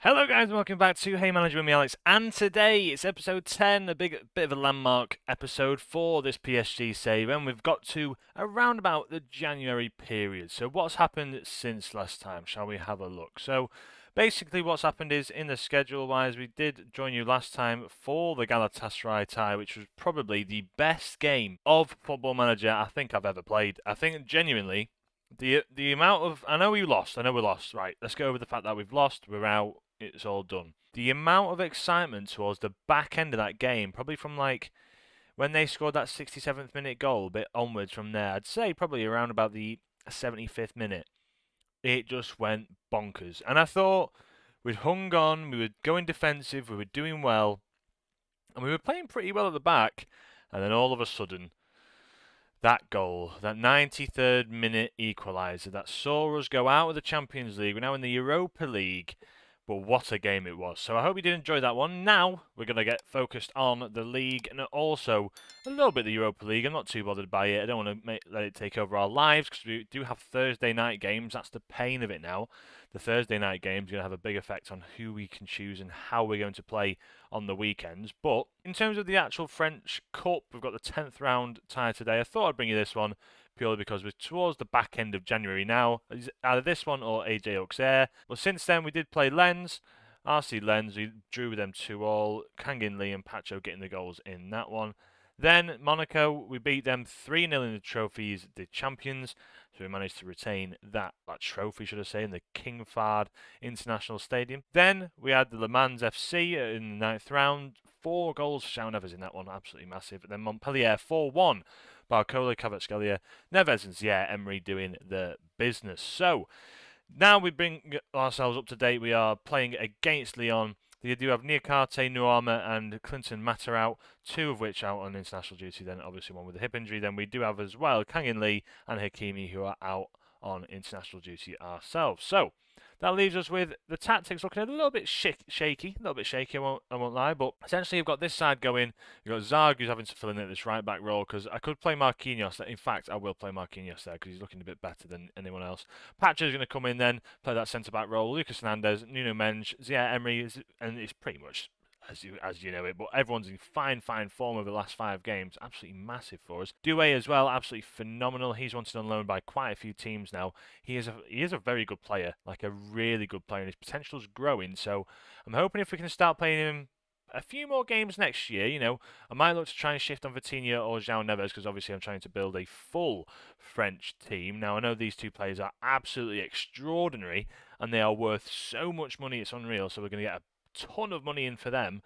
Hello guys, and welcome back to Hey Manager with me Alex, and today it's episode 10, a bit of a landmark episode for this PSG save, and we've got to around about the January period. So what's happened since last time? Shall we have a look? So basically what's happened is, in the schedule wise, we did join you last time for the Galatasaray tie, which was probably the best game of Football Manager I think I've ever played. I think genuinely the amount of, I know we lost. Right, let's go over the fact that we've lost. We're out. It's all done. The amount of excitement towards the back end of that game, probably from like when they scored that 67th minute goal, a bit onwards from there, I'd say probably around about the 75th minute, it just went bonkers. And I thought we'd hung on, we were going defensive, we were doing well, and we were playing pretty well at the back. And then all of a sudden, that goal, that 93rd minute equaliser, that saw us go out of the Champions League. We're now in the Europa League. But what a game it was. So I hope you did enjoy that one. Now we're going to get focused on the league and also a little bit the Europa League. I'm not too bothered by it. I don't want to let it take over our lives because we do have Thursday night games. That's the pain of it now. The Thursday night games are going to have a big effect on who we can choose and how we're going to play on the weekends. But in terms of the actual French Cup, we've got the 10th round tie today. I thought I'd bring you this one purely because we're towards the back end of January now. It's either this one or AJ Auxerre. Well, since then, we did play Lens, RC Lens. We drew with them 2-2. Kangin Lee and Pacho getting the goals in that one. Then Monaco, we beat them 3-0 in the trophies, the champions. So we managed to retain that trophy, should I say, in the King Fahd International Stadium. Then we had the Le Mans FC in the 9th round. 4 goals for João Neves in that one, absolutely massive. And then Montpellier 4-1. Barcola, Kvaratskhelia, Neves and Thierry Emery doing the business. So now we bring ourselves up to date. We are playing against Lyon. They do have Niakate, Nuama and Clinton Matterau, 2 of which out on international duty, then obviously one with a hip injury. Then we do have as well Kangin Lee and Hakimi, who are out on international duty ourselves. So that leaves us with the tactics looking a little bit shaky, I won't lie. But essentially, you've got this side going. You've got Zarg, who's having to fill in at this right back role, because I could play Marquinhos. In fact, I will play Marquinhos there because he's looking a bit better than anyone else. Pacho's going to come in then, play that centre back role. Lucas Hernandez, Nuno Mendes, Thierry Emery, and it's pretty much as you know it, but everyone's in fine form over the last 5 games. Absolutely massive for us. Doué as well, absolutely phenomenal. He's wanted on loan by quite a few teams now. He is a very good player, like a really good player, and his potential is growing. So I'm hoping if we can start playing him a few more games next year, I might look to try and shift on Vitinha or João Neves, because obviously I'm trying to build a full French team. Now, I know these 2 players are absolutely extraordinary, and they are worth so much money, it's unreal. So we're going to get a ton of money in for them,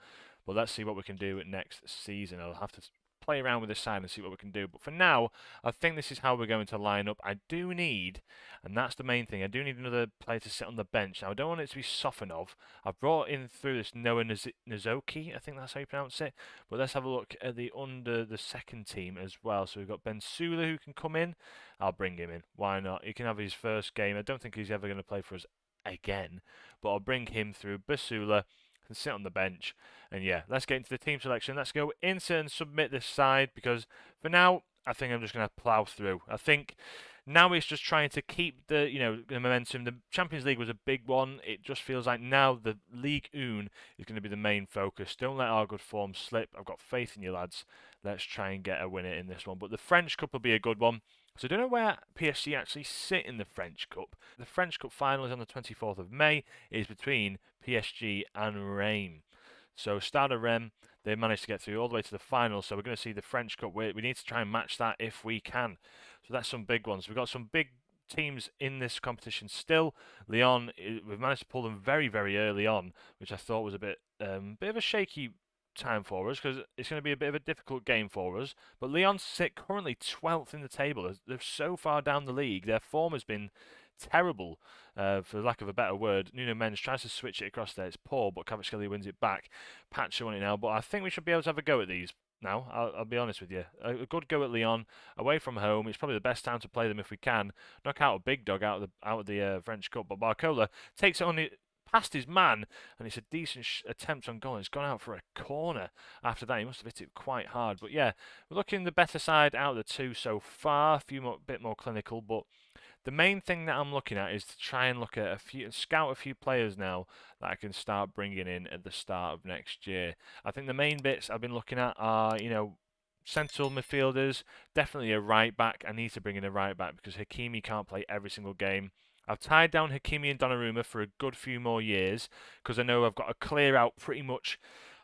but let's see what we can do next season. I'll have to play around with this side and see what we can do, but for now I think this is how we're going to line up. I do need, and that's the main thing, I do need another player to sit on the bench. Now I don't want it to be Sofanov. I've brought in through this Noah Nazoki, I think that's how you pronounce it, but let's have a look at the under the second team as well. So we've got Ben Sula who can come in. I'll bring him in, why not? He can have his first game. I don't think he's ever going to play for us again, but I'll bring him through. Basula can sit on the bench, and yeah, let's get into the team selection. Let's go insert and submit this side, because for now I think I'm just going to plough through. I think now it's just trying to keep the momentum. The Champions League was a big one. It just feels like now the Ligue 1 is going to be the main focus. Don't let our good form slip. I've got faith in you lads. Let's try and get a winner in this one. But the French Cup will be a good one. So I don't know where PSG actually sit in the French Cup. The French Cup final is on the 24th of May. It is between PSG and Reims. So Stade Reims, they managed to get through all the way to the final. So we're going to see the French Cup. We need to try and match that if we can. So that's some big ones. We've got some big teams in this competition still. Lyon, we've managed to pull them very, very early on, which I thought was a bit of a shaky time for us, because it's going to be a bit of a difficult game for us. But Lyon sit currently 12th in the table. They're so far down the league. Their form has been terrible, for lack of a better word. Nuno Mendes tries to switch it across there. It's poor, but Kvaratskhelia wins it back. Pacho on it now, but I think we should be able to have a go at these now. I'll be honest with you. A good go at Lyon away from home. It's probably the best time to play them if we can. Knock out a big dog out of the French Cup. But Barcola takes it on the past his man, and it's a decent attempt on goal. It's gone out for a corner after that. He must have hit it quite hard. But yeah, we're looking the better side out of the 2 so far. A bit more clinical, but The main thing that I'm looking at is to try and look at scout a few players now that I can start bringing in at the start of next year. I think the main bits I've been looking at are, central midfielders, definitely a right back. I need to bring in a right back because Hakimi can't play every single game. I've tied down Hakimi and Donnarumma for a good few more years because I know I've got to clear out pretty much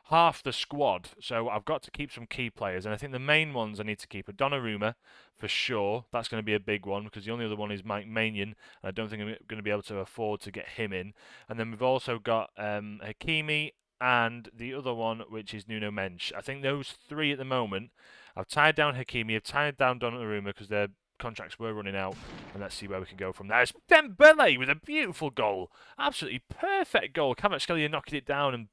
half the squad. So I've got to keep some key players, and I think the main ones I need to keep are Donnarumma for sure. That's going to be a big one because the only other one is Mike Maignan, and I don't think I'm going to be able to afford to get him in. And then we've also got Hakimi and the other one, which is Nuno Mensch. I think those three at the moment. I've tied down Hakimi, I've tied down Donnarumma because their contracts were running out, and let's see where we can go from there. It's Dembele with a beautiful goal, absolutely perfect goal. Kvaratskhelia knocking it down and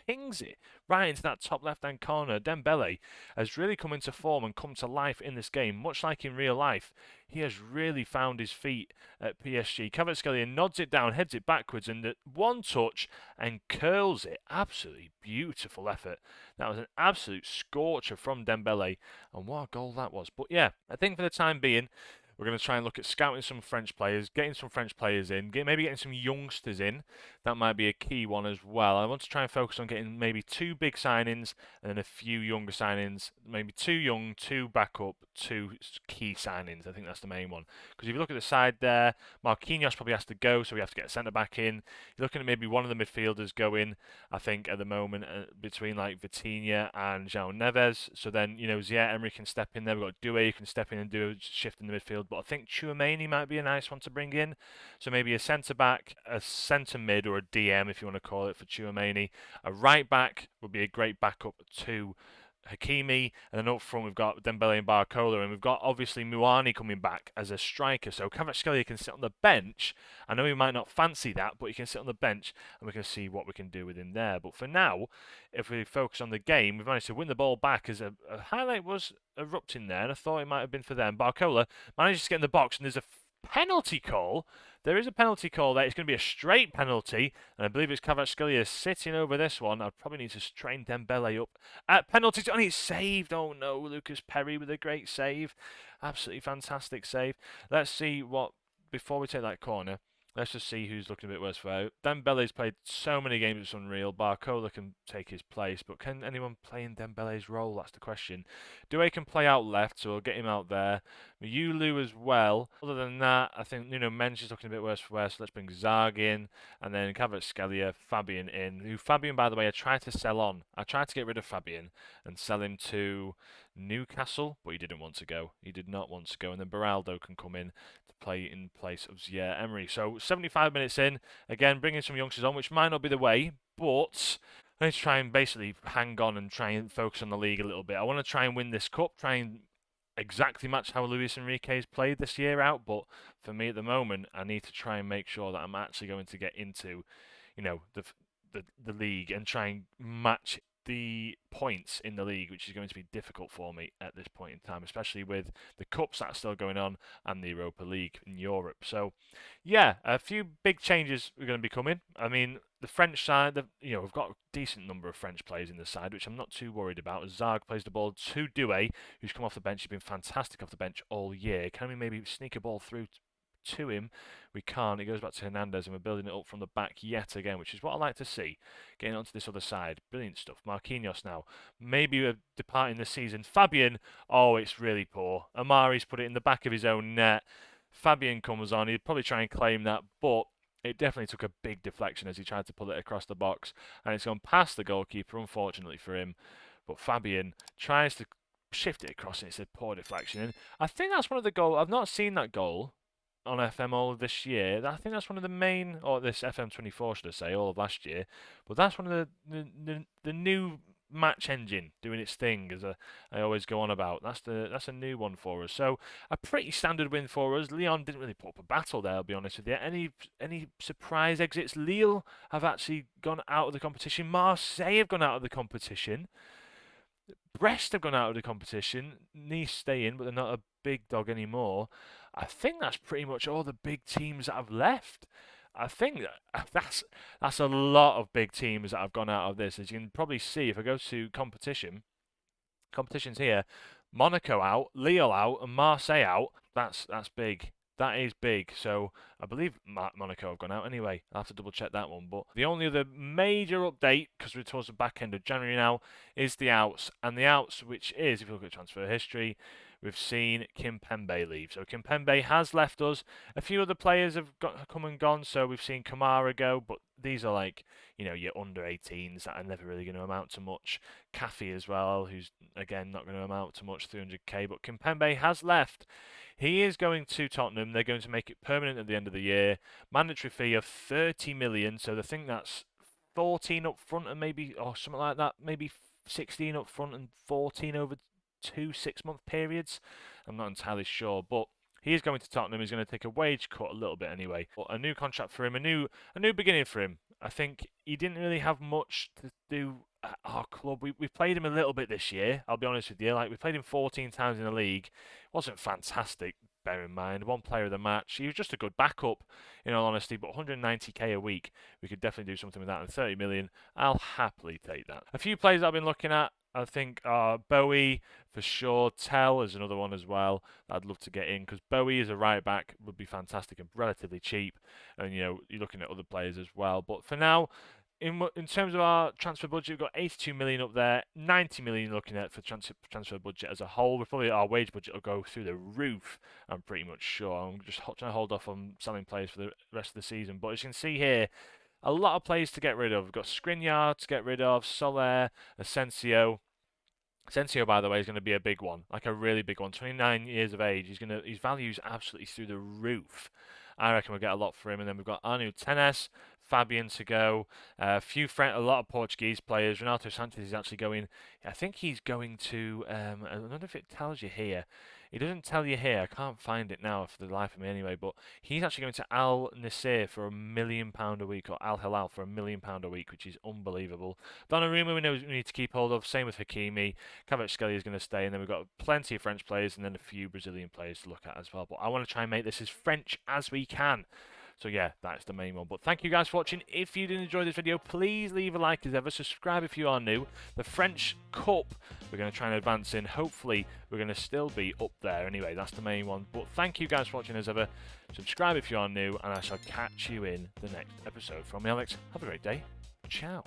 pings it right into that top left-hand corner. Dembele has really come into form and come to life in this game, much like in real life. He has really found his feet at PSG. Kvaratskhelia nods it down, heads it backwards, and one touch and curls it. Absolutely beautiful effort. That was an absolute scorcher from Dembele, and what a goal that was. But yeah, I think for the time being, we're going to try and look at scouting some French players, getting some French players in, maybe getting some youngsters in. That might be a key one as well. I want to try and focus on getting maybe 2 big signings and then a few younger signings. Maybe 2 young, 2 backup, 2 key signings. I think that's the main one. Because if you look at the side there, Marquinhos probably has to go, so we have to get a centre-back in. You're looking at maybe one of the midfielders going, I think, at the moment, between like Vitinha and João Neves. So then, Zaire Emery can step in there. We've got Doué who can step in and do a shift in the midfield. But I think Tchouaméni might be a nice one to bring in. So maybe a centre-back, a centre-mid, or a DM, if you want to call it, for Tchouaméni. A right-back would be a great backup to Hakimi, and then up front we've got Dembele and Barcola, and we've got obviously Muani coming back as a striker, so Kvaratskhelia can sit on the bench. I know he might not fancy that, but he can sit on the bench and we can see what we can do with him there. But for now, if we focus on the game, we've managed to win the ball back as a highlight was erupting there, and I thought it might have been for them. Barcola manages to get in the box, and there's a penalty call. There is a penalty call there. It's going to be a straight penalty, and I believe it's Kvaratskhelia sitting over this one. I probably need to train Dembele up at penalties, and it's saved. Oh no, Lucas Perry with a great save. Absolutely fantastic save. Let's see what, before we take that corner, let's just see who's looking a bit worse for out. Dembele's played so many games, it's unreal. Barcola can take his place, but can anyone play in Dembele's role? That's the question. Doué can play out left, so we'll get him out there. Yulu as well. Other than that, I think Mensch is looking a bit worse for wear, so let's bring Zag in, and then Kvaratskhelia, Fabian in. Who Fabian, by the way, I tried to sell on. I tried to get rid of Fabian and sell him to Newcastle, but he didn't want to go. He did not want to go, and then Beraldo can come in to play in place of Zaire Emery. So 75 minutes in, again, bringing some youngsters on, which might not be the way, but I need to try and basically hang on and try and focus on the league a little bit. I want to try and win this cup, try and exactly match how Luis Enrique's played this year out, but for me at the moment, I need to try and make sure that I'm actually going to get into, the league and try and match the points in the league, which is going to be difficult for me at this point in time, especially with the cups that are still going on and the Europa League in Europe. So, yeah, a few big changes are going to be coming. I mean, the French side, we've got a decent number of French players in the side, which I'm not too worried about. Zag plays the ball to Doué, who's come off the bench. He's been fantastic off the bench all year. Can we maybe sneak a ball through to him? We can't. It goes back to Hernandez, and we're building it up from the back yet again, which is what I like to see. Getting onto this other side. Brilliant stuff. Marquinhos now. Maybe we're departing this season. Fabian, oh, it's really poor. Amari's put it in the back of his own net. Fabian comes on. He'd probably try and claim that, but it definitely took a big deflection as he tried to pull it across the box, and it's gone past the goalkeeper, unfortunately for him. But Fabian tries to shift it across, and it's a poor deflection. And I think that's one of the goals. I've not seen that goal on FM all of this year. I think that's one of the main, or this FM24 should I say, all of last year. But that's one of the new match engine doing its thing, as I always go on about. That's a new one for us. So a pretty standard win for us. Lyon didn't really put up a battle there, I'll be honest with you. Any surprise exits? Lille have actually gone out of the competition. Marseille have gone out of the competition. Brest have gone out of the competition. Nice stay in, but they're not a big dog anymore. I think that's pretty much all the big teams that have left. I think that's a lot of big teams that have gone out of this. As you can probably see, if I go to competitions here, Monaco out, Lille out, and Marseille out. That's big. That is big. So I believe Monaco have gone out anyway. I'll have to double check that one. But the only other major update, because we're towards the back end of January now, is the outs. And the outs, which is, if you look at transfer history, we've seen Kimpembe leave. So Kimpembe has left us. A few other players have come and gone. So we've seen Kamara go, but these are like, your under 18s that are never really going to amount to much. Caffey as well, who's again not going to amount to much, 300k. But Kimpembe has left. He is going to Tottenham. They're going to make it permanent at the end of the year. Mandatory fee of 30 million. So I think that's 14 up front and maybe, or something like that, maybe 16 up front and 14 over 2 6-month periods. I'm not entirely sure, but he is going to Tottenham. He's going to take a wage cut a little bit anyway. But a new contract for him, a new beginning for him. I think he didn't really have much to do at our club. We played him a little bit this year, I'll be honest with you. Like, we played him 14 times in the league. It wasn't fantastic, bear in mind. One player of the match. He was just a good backup, in all honesty, but 190k a week, we could definitely do something with that. And 30 million, I'll happily take that. A few players I've been looking at, I think Bowie for sure. Tell is another one as well that I'd love to get in, because Bowie as a right back would be fantastic and relatively cheap. And you're looking at other players as well. But for now, in terms of our transfer budget, we've got 82 million up there, 90 million looking at for transfer budget as a whole. We're probably, our wage budget will go through the roof, I'm pretty much sure. I'm just trying to hold off on selling players for the rest of the season. But as you can see here, a lot of players to get rid of. We've got Skriniar to get rid of, Soler, Asensio. Asensio, by the way, is going to be a big one, like a really big one. 29 years of age. His value's absolutely through the roof. I reckon we'll get a lot for him. And then we've got Arnu Tenes, Fabian to go, a lot of Portuguese players. Renato Santos is actually going. I think he's going to. I don't know if it tells you here. It doesn't tell you here. I can't find it now for the life of me anyway. But he's actually going to Al Nassr for £1 million a week, or Al Hilal for £1 million a week, which is unbelievable. Donnarumma we know we need to keep hold of. Same with Hakimi. Kvaratskhelia is going to stay, and then we've got plenty of French players, and then a few Brazilian players to look at as well. But I want to try and make this as French as we can. So yeah, that's the main one. But thank you guys for watching. If you did enjoy this video, please leave a like as ever. Subscribe if you are new. The French Cup, we're going to try and advance in. Hopefully, we're going to still be up there anyway. That's the main one. But thank you guys for watching as ever. Subscribe if you are new, and I shall catch you in the next episode. From me, Alex, have a great day. Ciao.